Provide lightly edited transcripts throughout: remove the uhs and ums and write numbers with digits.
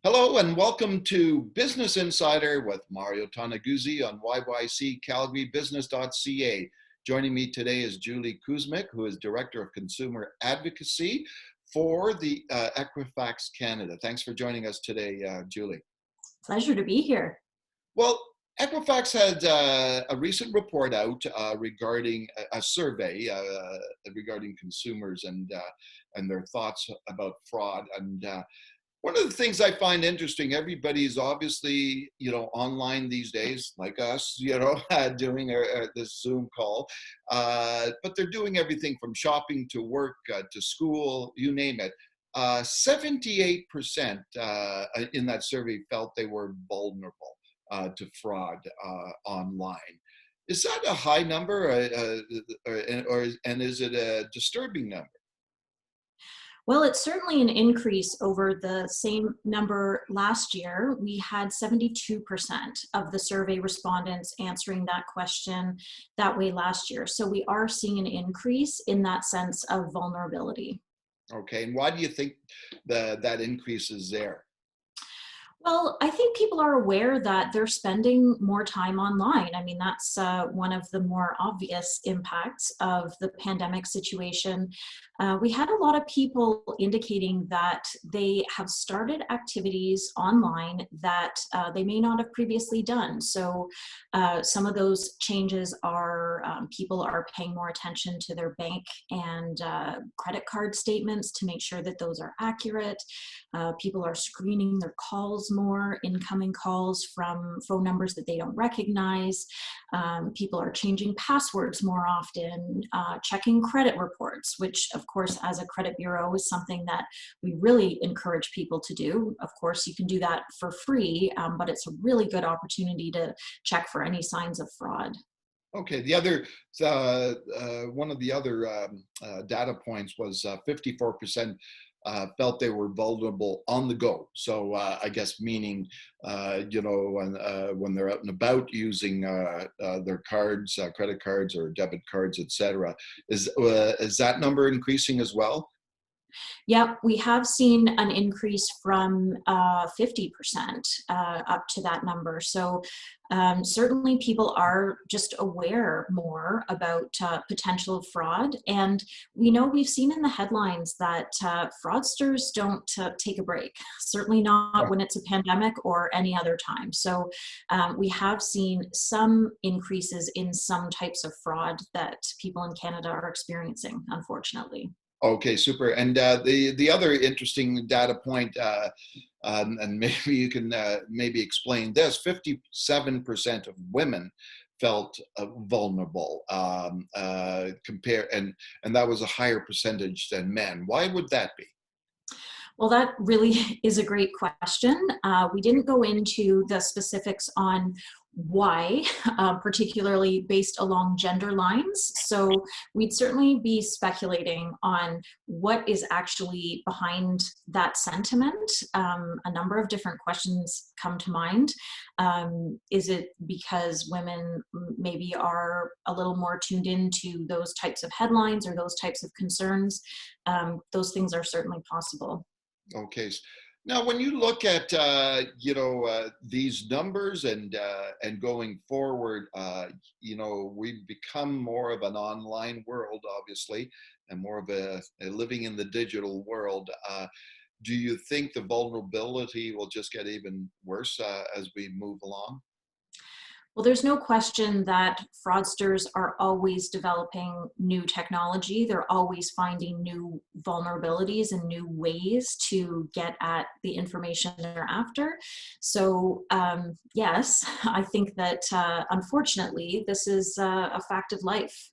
Hello and welcome to Business Insider with Mario Toneguzzi on yyccalgarybusiness.ca. Joining me today is Julie Kuzmic, who is Director of Consumer Advocacy for the Equifax Canada. Thanks for joining us today, Julie. Pleasure to be here. Well, Equifax had a recent report out regarding a survey regarding consumers and their thoughts about fraud. And one of the things I find interesting, everybody's obviously, online these days, like us, doing this Zoom call, but they're doing everything from shopping to work to school, you name it. 78% in that survey felt they were vulnerable to fraud online. Is that a high number, and is it a disturbing number? Well, it's certainly an increase over the same number last year. We had 72% of the survey respondents answering that question that way last year. So we are seeing an increase in that sense of vulnerability. Okay, and why do you think that increase is there? Well, I think people are aware that they're spending more time online. I mean, that's one of the more obvious impacts of the pandemic situation. We had a lot of people indicating that they have started activities online that they may not have previously done. So some of those changes are people are paying more attention to their bank and credit card statements to make sure that those are accurate. People are screening their calls more, incoming calls from phone numbers that they don't recognize. People are changing passwords more often, checking credit reports, which of course as a credit bureau is something that we really encourage people to do. Of course you can do that for free, but it's a really good opportunity to check for any signs of fraud. Okay, one of the other data points was 54% felt they were vulnerable on the go. So I guess meaning, when they're out and about using their cards, credit cards or debit cards, etc. Is that number increasing as well? Yeah, we have seen an increase from 50% up to that number. So certainly people are just aware more about potential fraud. And we know we've seen in the headlines that fraudsters don't take a break, certainly not when it's a pandemic or any other time. So we have seen some increases in some types of fraud that people in Canada are experiencing, unfortunately. Okay, super. And the other interesting data point, and maybe you can maybe explain this: 57% of women felt vulnerable, and that was a higher percentage than men. Why would that be? Well, that really is a great question. We didn't go into the specifics on why, particularly based along gender lines. So we'd certainly be speculating on what is actually behind that sentiment. A number of different questions come to mind. Is it because women maybe are a little more tuned into those types of headlines or those types of concerns? Those things are certainly possible. Okay. Now, when you look at these numbers and going forward, we've become more of an online world, obviously, and more of a living in the digital world. Do you think the vulnerability will just get even worse as we move along? Well, there's no question that fraudsters are always developing new technology. They're always finding new vulnerabilities and new ways to get at the information they're after. So yes, I think that unfortunately, this is a fact of life.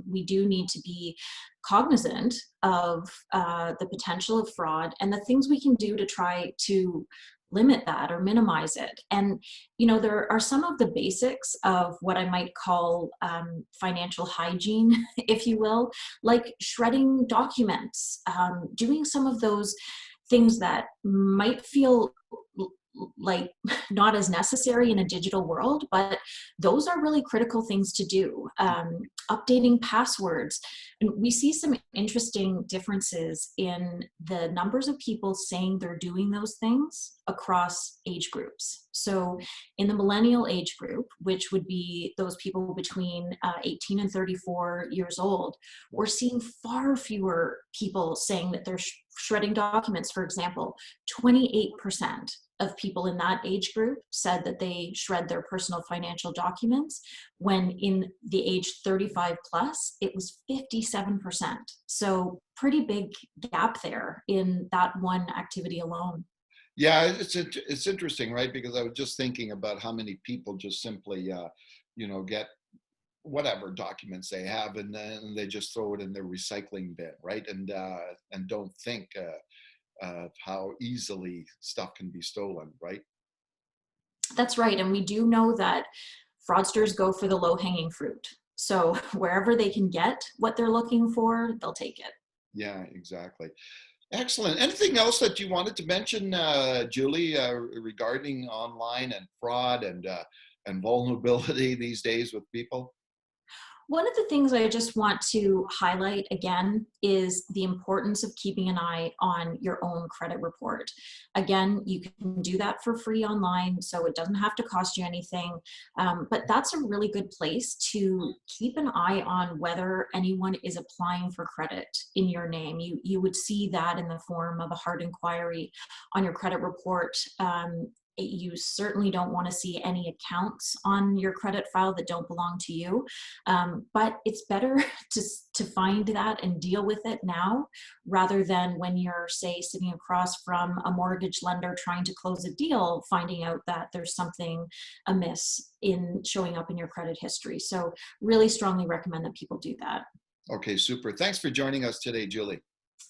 We do need to be cognizant of the potential of fraud and the things we can do to try to limit that or minimize it. And, there are some of the basics of what I might call financial hygiene, if you will, like shredding documents, doing some of those things that might feel like not as necessary in a digital world, but those are really critical things to do. Updating passwords, And we see some interesting differences in the numbers of people saying they're doing those things across age groups. So in the millennial age group, which would be those people between 18 and 34 years old, we're seeing far fewer people saying that they're shredding documents. For example, 28% of people in that age group said that they shred their personal financial documents, when in the age 35 plus, it was 57%. So pretty big gap there in that one activity alone. Yeah, it's interesting, right? Because I was just thinking about how many people just simply, get whatever documents they have, and then they just throw it in their recycling bin, right? And don't think of how easily stuff can be stolen, right? That's right. And we do know that fraudsters go for the low hanging fruit. So wherever they can get what they're looking for, they'll take it. Yeah, exactly. Excellent. Anything else that you wanted to mention, Julie, regarding online and fraud and vulnerability these days with people? One of the things I just want to highlight again is the importance of keeping an eye on your own credit report. Again, you can do that for free online, so it doesn't have to cost you anything. But that's a really good place to keep an eye on whether anyone is applying for credit in your name. You would see that in the form of a hard inquiry on your credit report. You certainly don't want to see any accounts on your credit file that don't belong to you. But it's better to find that and deal with it now, rather than when you're, say, sitting across from a mortgage lender trying to close a deal, finding out that there's something amiss in showing up in your credit history. So really strongly recommend that people do that. Okay, super. Thanks for joining us today, Julie.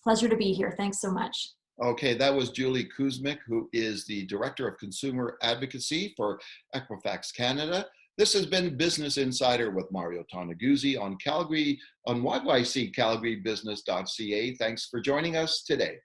Pleasure to be here. Thanks so much. Okay, that was Julie Kuzmic, who is the Director of Consumer Advocacy for Equifax Canada. This has been Business Insider with Mario Toneguzzi on YYC CalgaryBusiness.ca. Thanks for joining us today.